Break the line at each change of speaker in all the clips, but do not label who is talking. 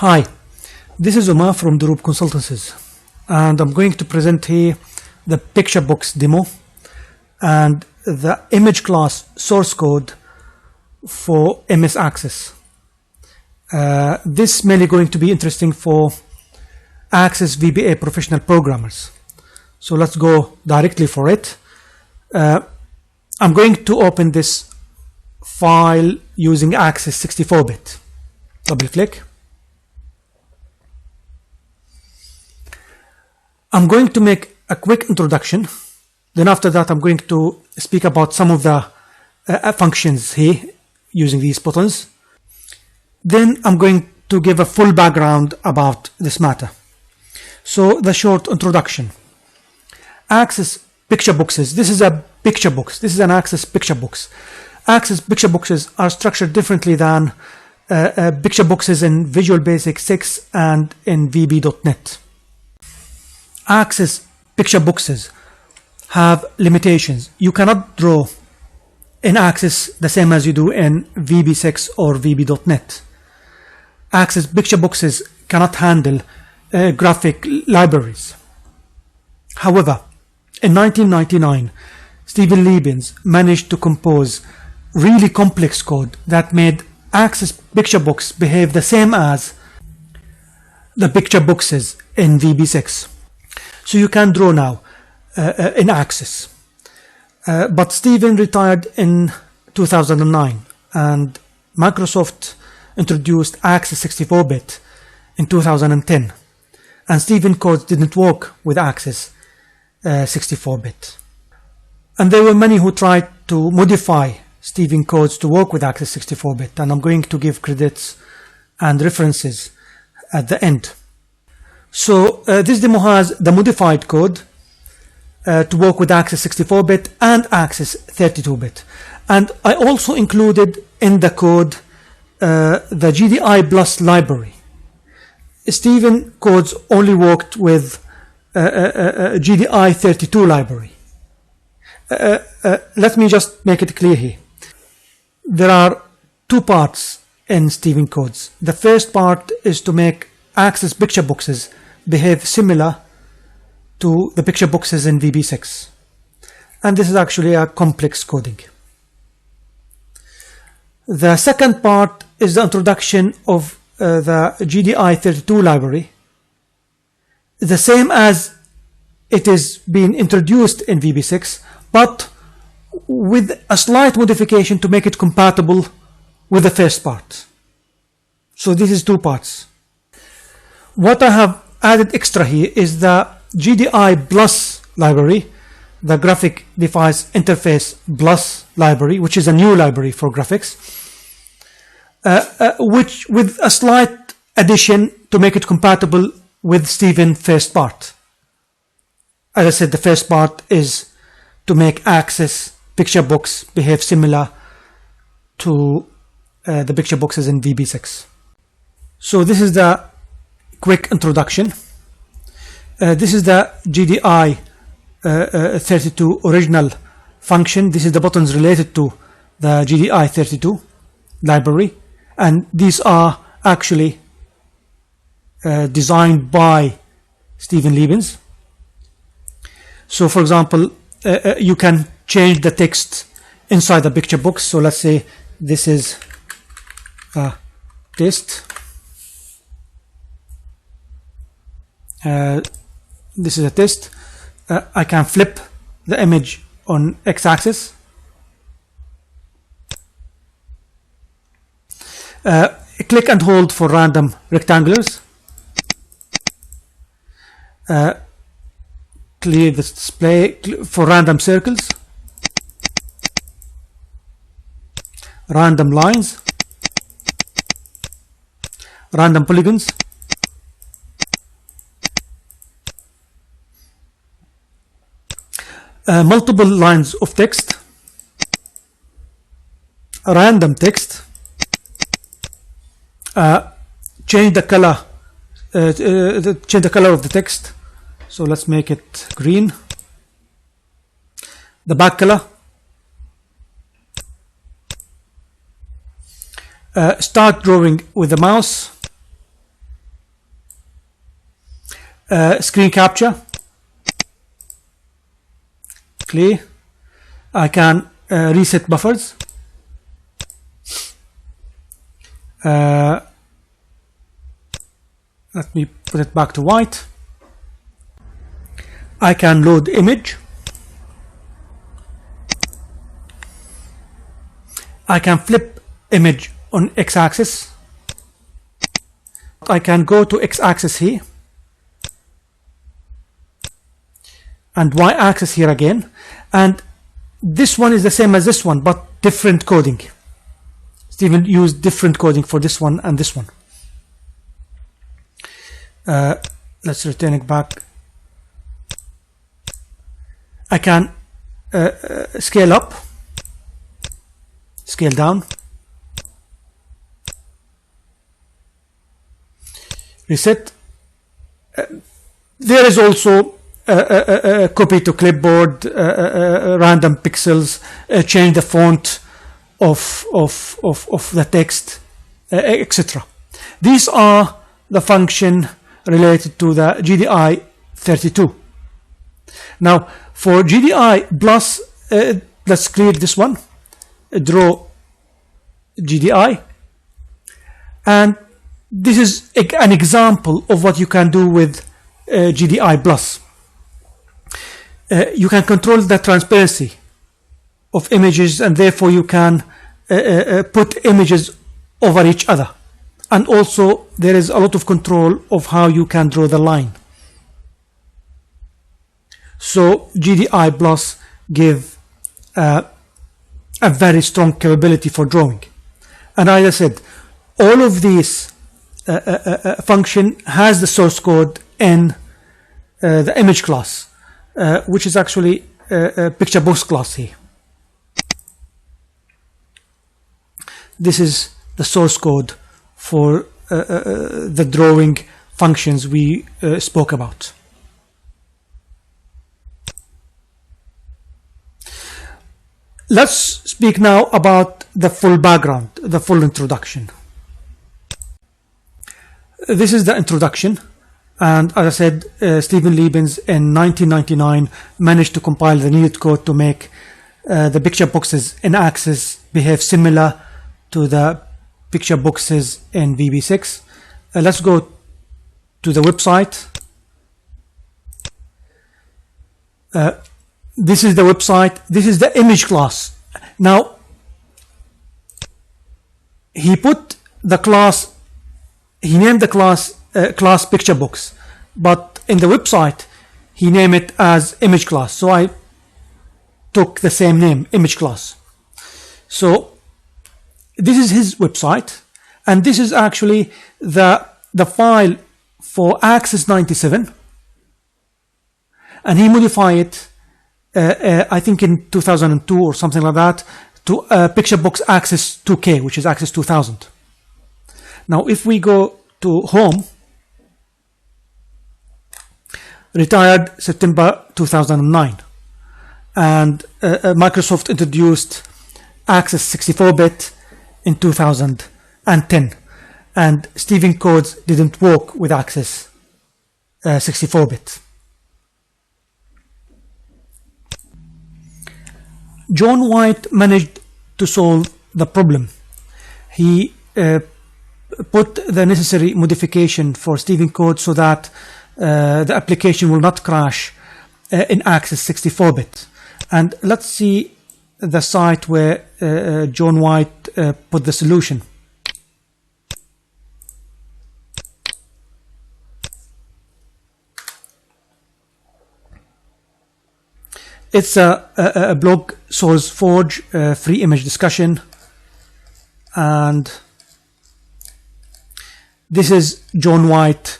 Hi, this is Omar from Duroop Consultancies, and I'm going to present here the picture box demo and the image class source code for MS Access. This is mainly going to be interesting for Access VBA professional programmers. So let's go directly for it. I'm going to open this file using Access 64-bit. Double click. I'm going to make a quick introduction. Then after that, I'm going to speak about some of the functions here using these buttons. Then I'm going to give a full background about this matter. So the short introduction. Access picture boxes. This is a picture box. This is an Access picture box. Access picture boxes are structured differently than picture boxes in Visual Basic 6 and in VB.NET. Access picture boxes have limitations. You cannot draw in Access the same as you do in VB6 or VB.NET. Access picture boxes cannot handle graphic libraries. However, in 1999, Stephen Liebens managed to compose really complex code that made Access picture box behave the same as the picture boxes in VB6. So you can draw now in Access. But Stephen retired in 2009 and Microsoft introduced Access 64-bit in 2010. And Stephen codes didn't work with Access 64-bit. And there were many who tried to modify Stephen codes to work with Access 64-bit. And I'm going to give credits and references at the end. So this demo has the modified code to work with Access 64-bit and Access 32-bit. And I also included in the code the GDI Plus library. Stephen codes only worked with GDI 32 library. Let me just make it clear here. There are two parts in Stephen codes. The first part is to make Access picture boxes behave similar to the picture boxes in VB6. And this is actually a complex coding. The second part is the introduction of the GDI 32 library, the same as it is being introduced in VB6, but with a slight modification to make it compatible with the first part. So this is two parts. What I have added extra here is the GDI Plus library, the Graphic Device Interface Plus library, which is a new library for graphics, which with a slight addition to make it compatible with Stephen's first part. As I said, the first part is to make Access picture box behave similar to the picture boxes in VB6. So this is the quick introduction. This is the GDI 32 original function. This is the buttons related to the GDI 32 library, and these are actually designed by Stephen Liebens. So for example, you can change the text inside the picture box. So let's say this is a test. This is a test. I can flip the image on x-axis. Click and hold for random rectangulars. Clear the display for random circles. Random lines. Random polygons. Multiple lines of text, random text, change the color of the text. So let's make it green. The back color, Start drawing with the mouse. screen capture, clear. I can reset buffers. Let me put it back to white. I can load image. I can flip image on x-axis. I can go to x-axis here and y-axis here again, and this one is the same as this one but different coding. Stephen used different coding for this one and this one. Let's return it back. I can scale up, scale down, reset. There is also copy to clipboard, random pixels, change the font of the text, etc. These are the function related to the GDI 32. Now for GDI plus, let's create this one, draw GDI, and this is an example of what you can do with GDI plus. You can control the transparency of images, and therefore you can put images over each other, and also there is a lot of control of how you can draw the line. So GDI plus give a very strong capability for drawing. And as I said, all of these function has the source code in the image class, which is actually a picture box class here. This is the source code for the drawing functions we spoke about. Let's speak now about the full background, the full introduction. This is the introduction, and as I said, Stephen Liebens in 1999 managed to compile the needed code to make the picture boxes in Access behave similar to the picture boxes in VB6. Let's go to the website. This is the website. This is the image class. Now, he put the class, he named the class class picture box, but in the website he named it as image class. So I took the same name, image class. So this is his website, and this is actually the file for Access 97, and he modified it I think in 2002 or something like that to picture box Access 2K, which is Access 2000. Now if we go to home, retired September 2009, and Microsoft introduced Access 64-bit in 2010, and Stephen codes didn't work with Access 64-bit. John White managed to solve the problem. He put the necessary modification for Stephen code so that the application will not crash in Access 64-bit. And let's see the site where John White put the solution. It's a blog, SourceForge, free image discussion, and this is John White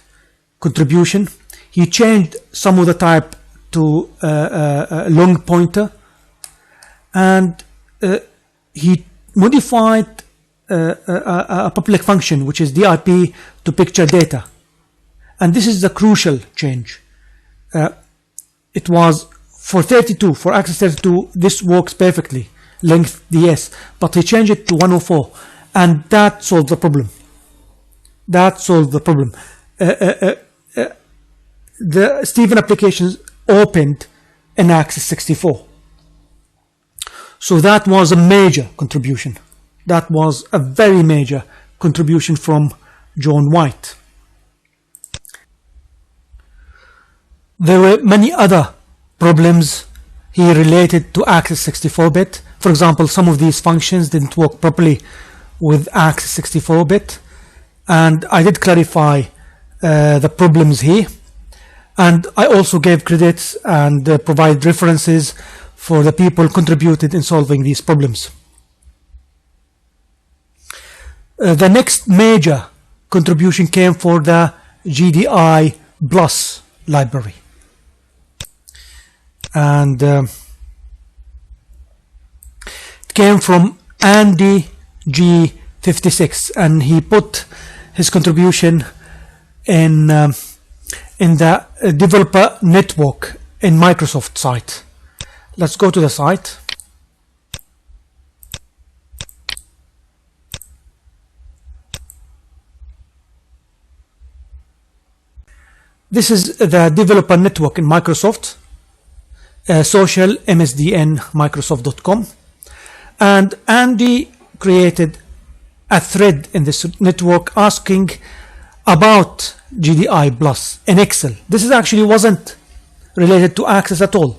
contribution. He changed some of the type to a long pointer, and he modified a public function which is DIP to picture data, and this is the crucial change. It was for 32, for Access 32, this works perfectly, length DS, but he changed it to 104, and that solved the problem. That solved the problem. the Steven applications opened in Access 64. So that was a major contribution. That was a very major contribution from John White. There were many other problems he related to Access 64-bit. For example, some of these functions didn't work properly with Access 64-bit, and I did clarify the problems here, and I also gave credits and provided references for the people contributed in solving these problems. The next major contribution came for the GDI Plus library, and it came from Andy G56, and he put his contribution in the developer network in Microsoft site. Let's go to the site. This is the developer network in Microsoft, social msdn microsoft.com, and Andy created a thread in this network asking about GDI Plus in Excel. This is actually wasn't related to Access at all.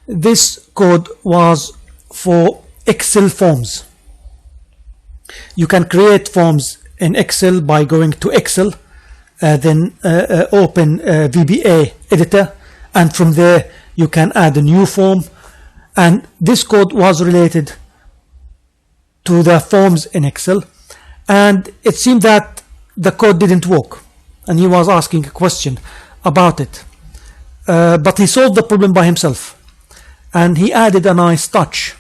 This code was for Excel forms. You can create forms in Excel by going to Excel, then open VBA editor, and from there you can add a new form. And this code was related to the forms in Excel, and it seemed that the code didn't work, and he was asking a question about it, but he solved the problem by himself, and he added a nice touch.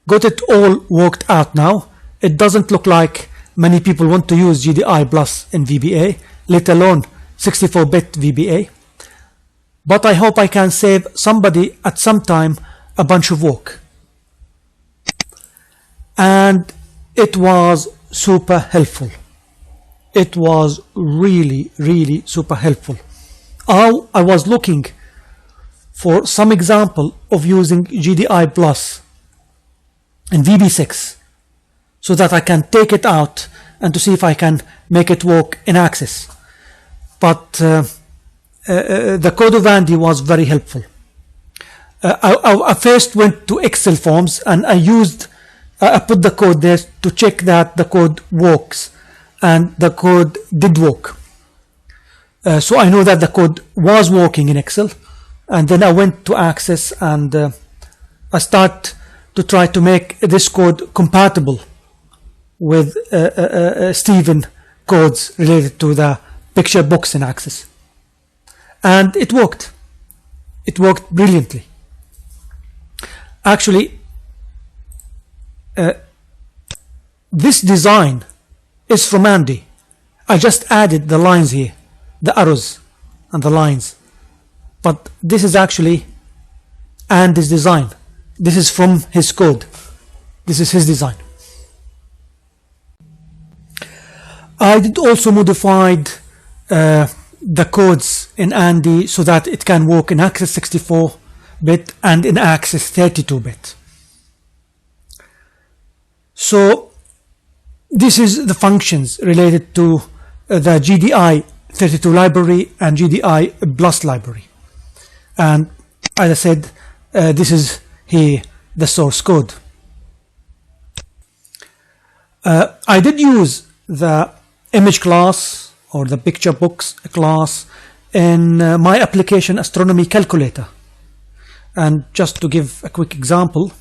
Got it all worked out now. It doesn't look like many people want to use GDI Plus in VBA, let alone 64-bit VBA, but I hope I can save somebody at some time a bunch of work. And it was super helpful. It was really, really super helpful. I was looking for some example of using GDI Plus in VB6 so that I can take it out and to see if I can make it work in Access. But the code of Andy was very helpful. I first went to Excel forms, and I put the code there to check that the code works, and the code did work. So I know that the code was working in Excel, and then I went to Access, and I start to try to make this code compatible with Steven codes related to the picture box in Access. And it worked. It worked brilliantly. Actually, this design is from Andy. I just added the lines here, the arrows and the lines. But this is actually Andy's design. This is from his code. This is his design. I did also modified the codes in Andy so that it can work in Access 64-bit and in Access 32-bit. So this is the functions related to the GDI 32 library and GDI Plus library. And as I said, this is here the source code. I did use the image class or the picture box class in my application astronomy calculator. And just to give a quick example,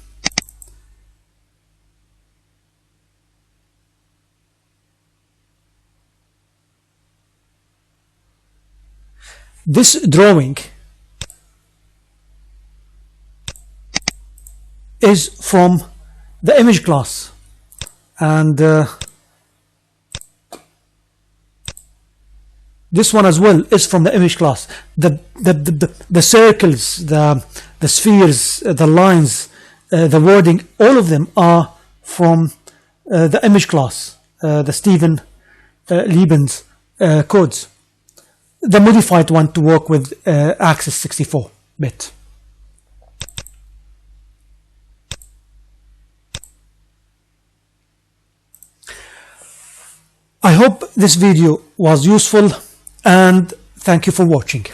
this drawing is from the image class, and this one as well is from the image class. The circles, the spheres, the lines, the wording, all of them are from the image class, the Steven Liebens codes. The modified one to work with Access 64-bit. I hope this video was useful, and thank you for watching.